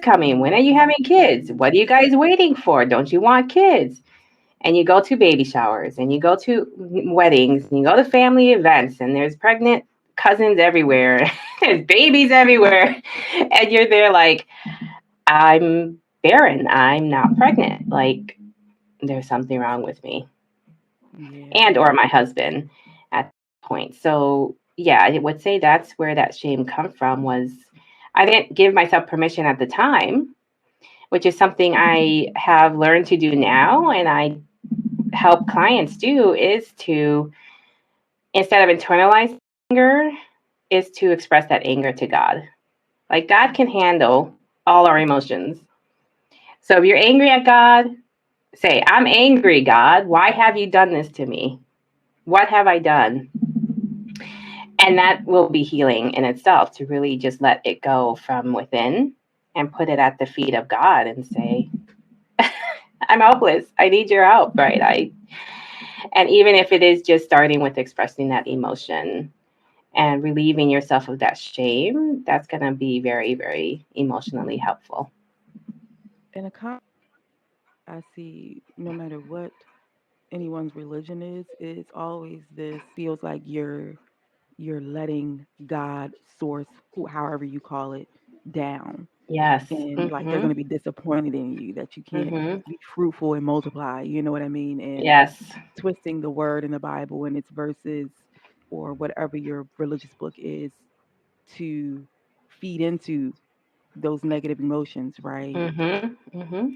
coming? When are you having kids? What are you guys waiting for? Don't you want kids? And you go to baby showers and you go to weddings and you go to family events and there's pregnant cousins everywhere. There's babies everywhere. And you're there like, I'm barren. I'm not pregnant. Like, there's something wrong with me Yeah. and or my husband at that point. So yeah, I would say that's where that shame come from was I didn't give myself permission at the time, which is something I have learned to do now and I help clients do is to instead of internalize anger is to express that anger to God. Like God can handle all our emotions. So if you're angry at God, say, I'm angry, God. Why have you done this to me? What have I done? And that will be healing in itself to really just let it go from within and put it at the feet of God and say, I'm helpless. I need your help, right? And even if it is just starting with expressing that emotion and relieving yourself of that shame, that's going to be very, very emotionally helpful. And a I see no matter what anyone's religion is, it's always this feels like you're letting God, source, however you call it, down. Yes. And like they're Mm-hmm. going to be disappointed in you that you can't Mm-hmm. be fruitful and multiply. You know what I mean? And Yes. twisting the word in the Bible and its verses or whatever your religious book is to feed into those negative emotions, right? Mm-hmm. Mm-hmm.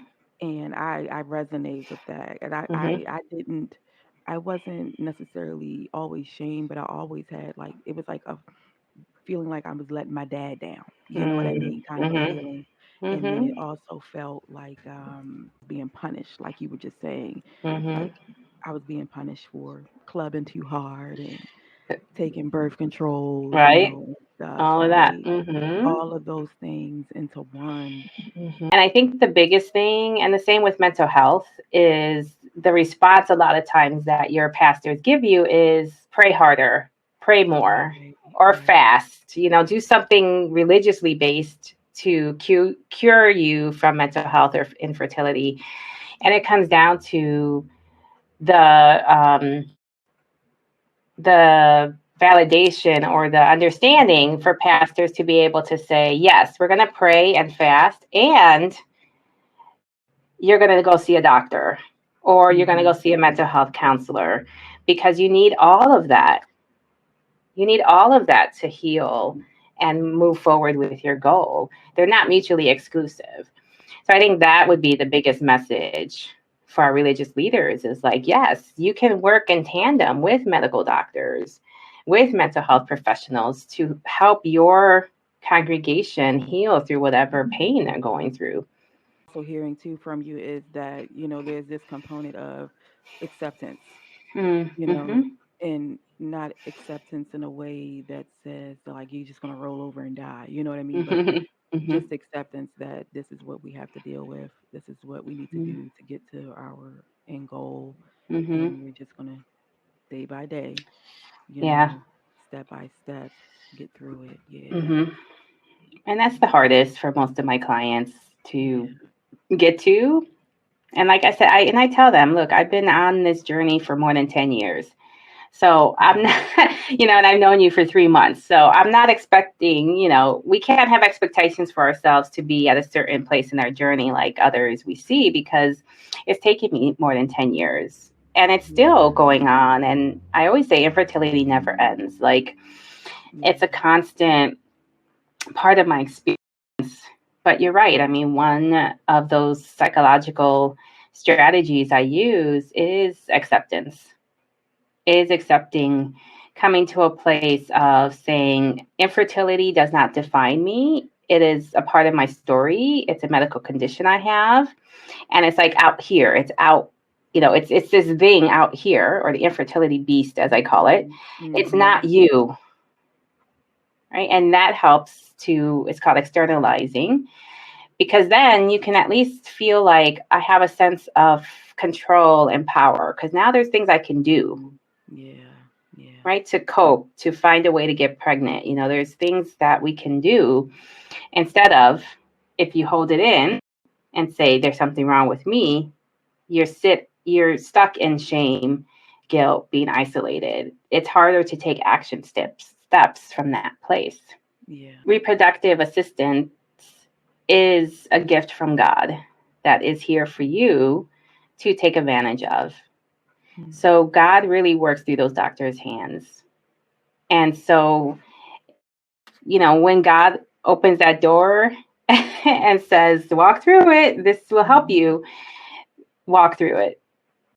And I resonate with that. And Mm-hmm. I didn't, I wasn't necessarily always shamed, but I always had like, it was like a feeling like I was letting my dad down. You know what I mean? Kind of a Mm-hmm. feeling. And then it Mm-hmm. also felt like being punished, like you were just saying. Mm-hmm. Like I was being punished for clubbing too hard and taking birth control, Right. and stuff, All of that. right? Mm-hmm. All of those things into one. Mm-hmm. And I think the biggest thing, and the same with mental health, is the response a lot of times that your pastors give you is pray harder, pray more, Right, or right. fast. Do something religiously based to cure you from mental health or infertility. And it comes down to the the validation or the understanding for pastors to be able to say, yes, we're going to pray and fast, and you're going to go see a doctor or you're going to go Hmm. see a mental health counselor because you need all of that. You need all of that to heal and move forward with your goal. They're not mutually exclusive. So I think that would be the biggest message for our religious leaders is like, yes, you can work in tandem with medical doctors, with mental health professionals to help your congregation heal through whatever pain they're going through. Also, hearing too from you is that, there's this component of acceptance, you know, Mm-hmm. and not acceptance in a way that says like you're just going to roll over and die. You know what I mean? But Mm-hmm. Mm-hmm. just acceptance that this is what we have to deal with. This is what we need to do to get to our end goal. Mm-hmm. And we're just going to day by day, Yeah. step by step, get through it. Yeah. Mm-hmm. And that's the hardest for most of my clients to Yeah. get to. And like I said, I tell them, look, I've been on this journey for more than 10 years. So I'm not, and I've known you for 3 months. So I'm not expecting, we can't have expectations for ourselves to be at a certain place in our journey like others we see because it's taken me more than 10 years and it's still Yeah. going on. And I always say infertility never ends. Like it's a Yeah. constant part of my experience. But you're right. I mean, one of those psychological strategies I use is accepting coming to a place of saying infertility does not define me. It is a part of my story. It's a medical condition I have. And it's like out here. It's out, it's this thing out here, or the infertility beast, as I call it. Mhm. It's Mhm. not you. Right. And that helps it's called externalizing because then you can at least feel like I have a sense of control and power because now there's things I can do, Yeah. Yeah. right? To cope, to find a way to get pregnant. There's things that we can do instead of if you hold it in and say there's something wrong with me, you're stuck in shame, guilt, being isolated. It's harder to take action steps from that place. Yeah. Reproductive assistance is a gift from God that is here for you to take advantage of. Mm. So God really works through those doctors' hands. And so, when God opens that door and says, walk through it, this will help you, walk through it.